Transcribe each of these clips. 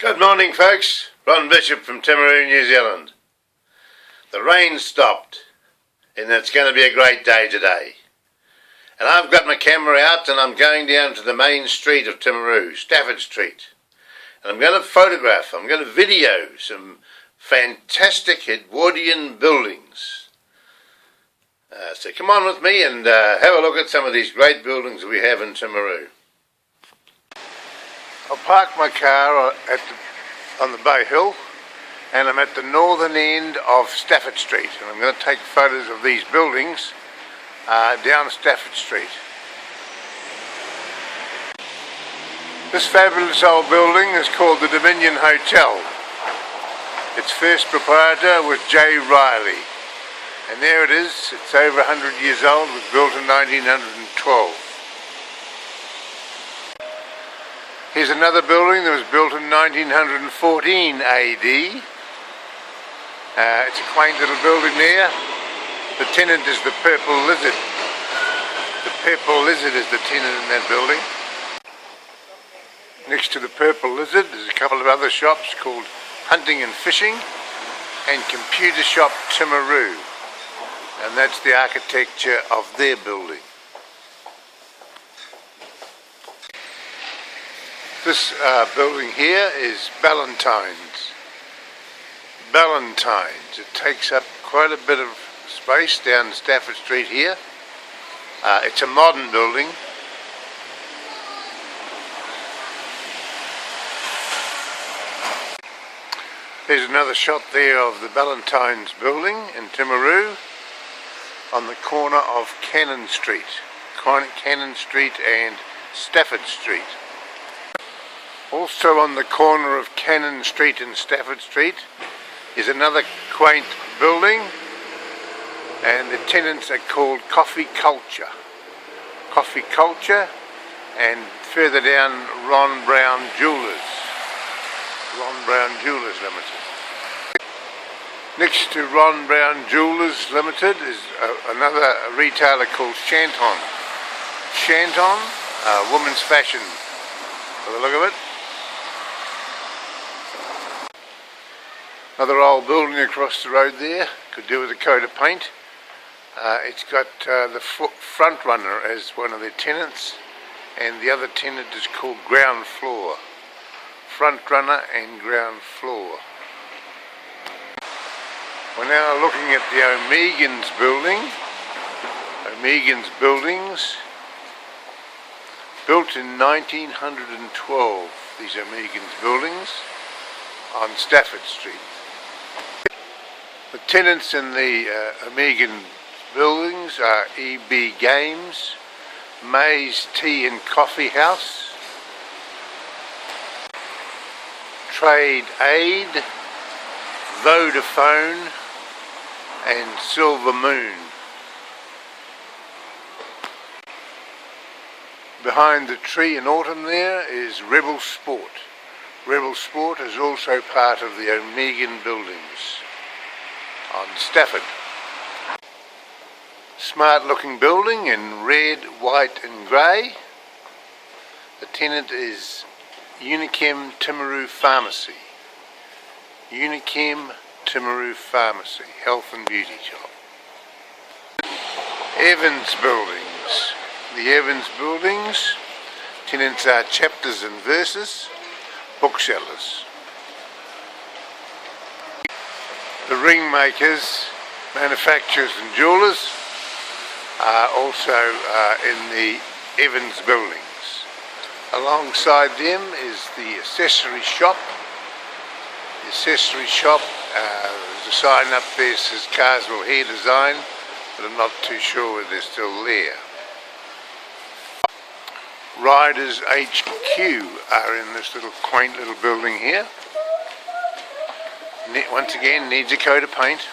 Good morning, folks. Ron Bishop from Timaru, New Zealand. The rain stopped and it's going to be a great day today. And I've got my camera out and I'm going down to the main street of Timaru, Stafford Street. And I'm going to photograph, I'm going to video some fantastic Edwardian buildings. So come on with me and have a look at some of these great buildings we have in Timaru. I'll park my car on the Bay Hill and I'm at the northern end of Stafford Street, and I'm going to take photos of these buildings down Stafford Street. This fabulous old building is called the Dominion Hotel. Its first proprietor was J. Riley, and there it is. It's over 100 years old. It was built in 1912. Here's another building that was built in 1914 AD. It's a quaint little building there. The tenant is the purple lizard. The purple lizard is the tenant in that building. Next to the purple lizard there's a couple of other shops called Hunting and Fishing and Computer Shop Timaru. And that's the architecture of their building. This building here is Ballantynes. Ballantynes. It takes up quite a bit of space down Stafford Street here. It's a modern building. There's another shot there of the Ballantynes building in Timaru on the corner of Cannon Street. Cannon Street and Stafford Street. Also on the corner of Cannon Street and Stafford Street is another quaint building, and the tenants are called Coffee Culture. Coffee Culture, and further down Ron Brown Jewellers. Ron Brown Jewellers Limited. Next to Ron Brown Jewellers Limited is another retailer called Shanton. Shanton, women's fashion, by the look of it. Another old building across the road there, could do with a coat of paint. It's got the frontrunner as one of their tenants, and the other tenant is called ground floor. Frontrunner and ground floor. We're now looking at the O'Megan's building. O'Megan's buildings, built in 1912, these O'Megan's buildings on Stafford Street. The tenants in the O'Megan buildings are EB Games, May's Tea and Coffee House, Trade Aid, Vodafone and Silver Moon. Behind the tree in autumn there is Rebel Sport. Rebel Sport is also part of the O'Megan buildings on Stafford. Smart looking building in red, white and grey. The tenant is Unichem Timaru Pharmacy. Unichem Timaru Pharmacy, health and beauty shop. Evans buildings. The Evans buildings, tenants are Chapters and Verses, booksellers. The Ringmakers, manufacturers and jewellers, are also in the Evans buildings. Alongside them is the Accessory shop. The Accessory shop, there's a sign up there that says Carswell Hair Design, but I'm not too sure whether they're still there. Riders HQ are in this little quaint little building here. Once again, needs a coat of paint.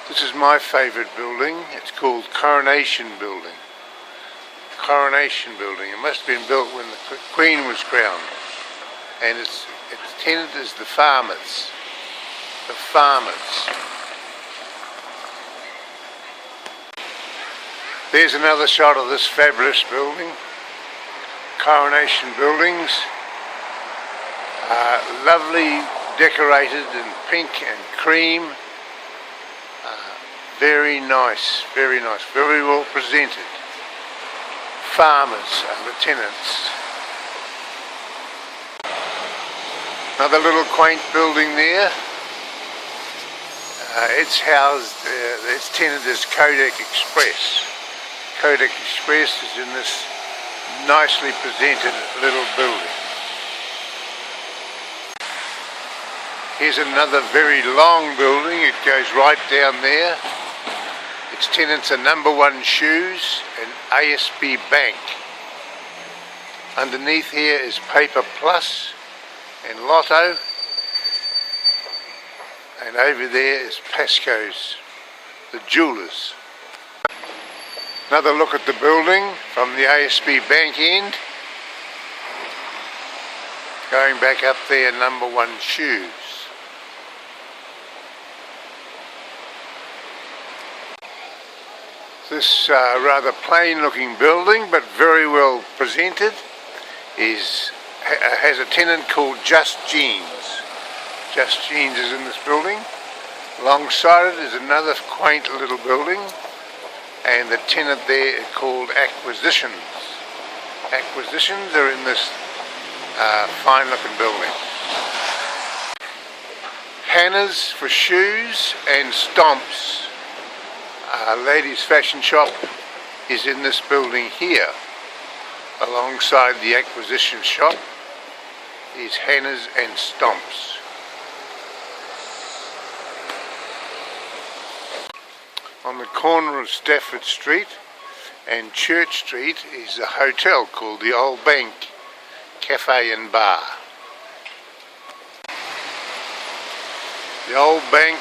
This is my favourite building. It's called Coranation building. Coronation building. It must have been built when the Queen was crowned. And its tenant is the farmers. The farmers. There's another shot of this fabulous building. Coronation buildings. Lovely, decorated in pink and cream. Very nice, very well presented. Farmers are the tenants. Another little quaint building there. It's housed, its tenant is Kodack Express. Kodack Express is in this nicely presented little building. Here's another very long building. It goes right down there. Its tenants are Number One Shoes and ASB Bank. Underneath here is Paper Plus and Lotto. And over there is Pascoes, the jewellers. Another look at the building from the ASB Bank end. Going back up there, Number One Shoes. This rather plain looking building but very well presented has a tenant called Just Jeans. Just Jeans is in this building. Alongside it is another quaint little building and the tenant there is called Acquisitions. Acquisitions are in this fine looking building. Hannah's for shoes and Stompz. Ladies' fashion shop is in this building here. Alongside the Acquisition shop is Hannah's and Stompz. On the corner of Stafford Street and Church Street is a hotel called the Old Bank Cafe and Bar. The Old Bank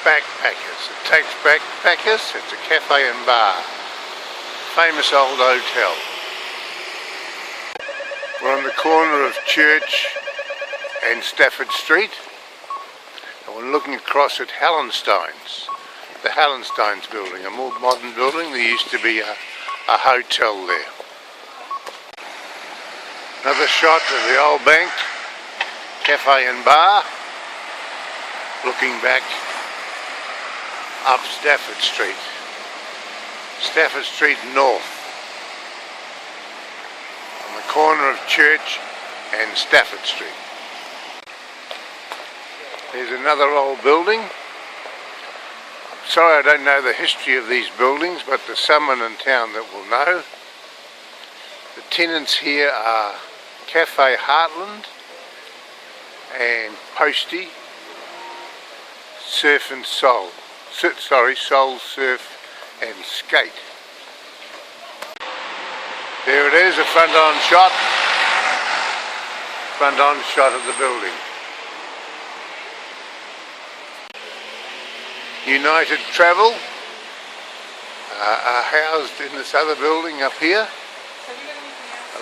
Backpackers. It takes backpackers. It's a cafe and bar. Famous old hotel. We're on the corner of Church and Stafford Street and we're looking across at Hallensteins. The Hallensteins building, a more modern building. There used to be a hotel there. Another shot of the Old Bank Cafe and Bar, looking back up Stafford Street. Stafford Street North, on the corner of Church and Stafford Street. There's another old building. Sorry I don't know the history of these buildings, but there's someone in town that will know. The tenants here are Cafe Heartland and Postie, Surf and Soul. Soul, Surf and Skate. There it is, a front-on shot. Front-on shot of the building. United Travel are housed in this other building up here,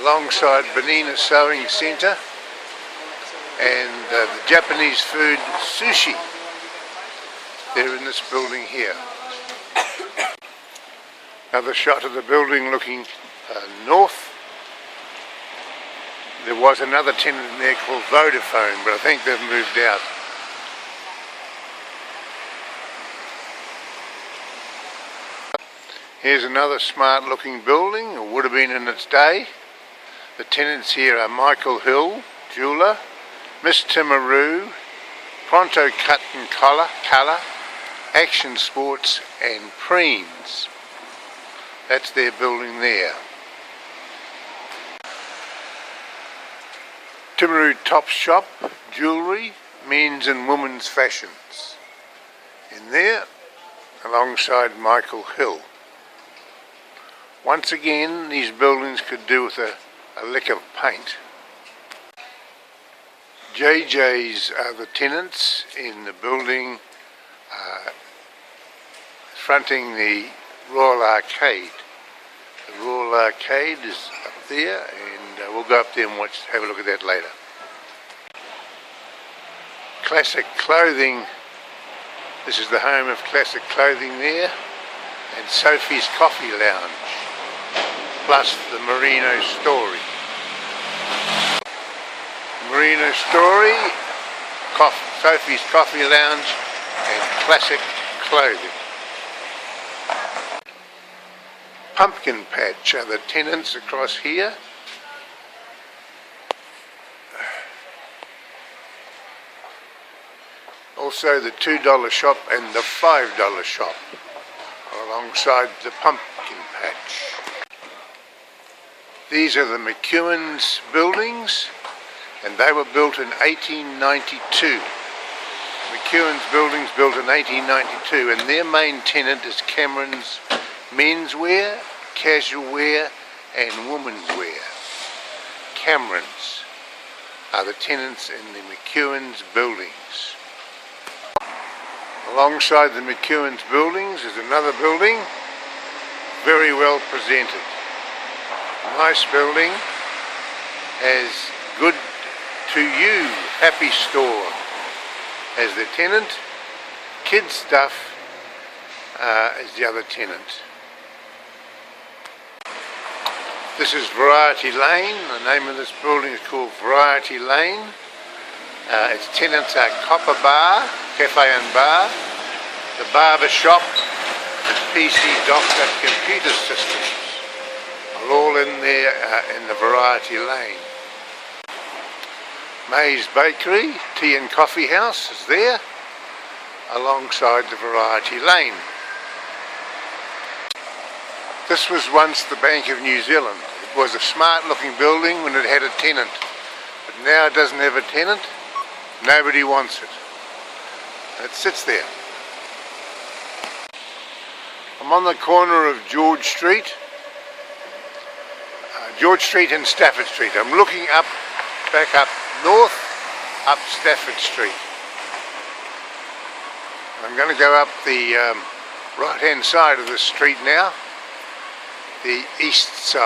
alongside Bernina Sewing Centre and the Japanese food Sushi. They're in this building here. Another shot of the building looking north. There was another tenant in there called Vodafone, but I think they've moved out. Here's another smart looking building, or would have been in its day. The tenants here are Michael Hill, jeweller, Miss Timaru, Pronto Cut and Colour, Action Sports and Preens. That's their building there. Timaru Top Shop, jewellery, men's and women's fashions. In there, alongside Michael Hill. Once again, these buildings could do with a lick of paint. JJ's are the tenants in the building fronting the Royal Arcade. The Royal Arcade is up there, and we'll go up there and have a look at that later. Classic Clothing, this is the home of Classic Clothing there, and Sophie's Coffee Lounge, plus the Merino Story. Merino story, Sophie's Coffee Lounge and classic clothing. Pumpkin Patch are the tenants across here. Also the $2 shop and the $5 shop alongside the Pumpkin Patch. These are the McEwans buildings, and they were built in 1892. McEwans buildings built in 1892, and their main tenant is Cameron's menswear, casual wear and women's wear. Camerons are the tenants in the McEwans buildings. Alongside the McEwans buildings is another building, very well presented. Nice building, has Good to You Happy Store as the tenant. Kidstuff is the other tenant. This is Variety Lane. The name of this building is called Variety Lane. Its tenants are Copper Bar, Cafe and Bar, the Barber Shop, and PC Doctor Computer Systems are all in there in the Variety Lane. May's Bakery, Tea and Coffee House is there alongside the Variety Lane. This was once the Bank of New Zealand. It was a smart looking building when it had a tenant, but now it doesn't have a tenant. Nobody wants it. It sits there. I'm on the corner of George Street and Stafford Street. I'm looking up, back up north, up Stafford Street. I'm going to go up the right hand side of the street now, the east side.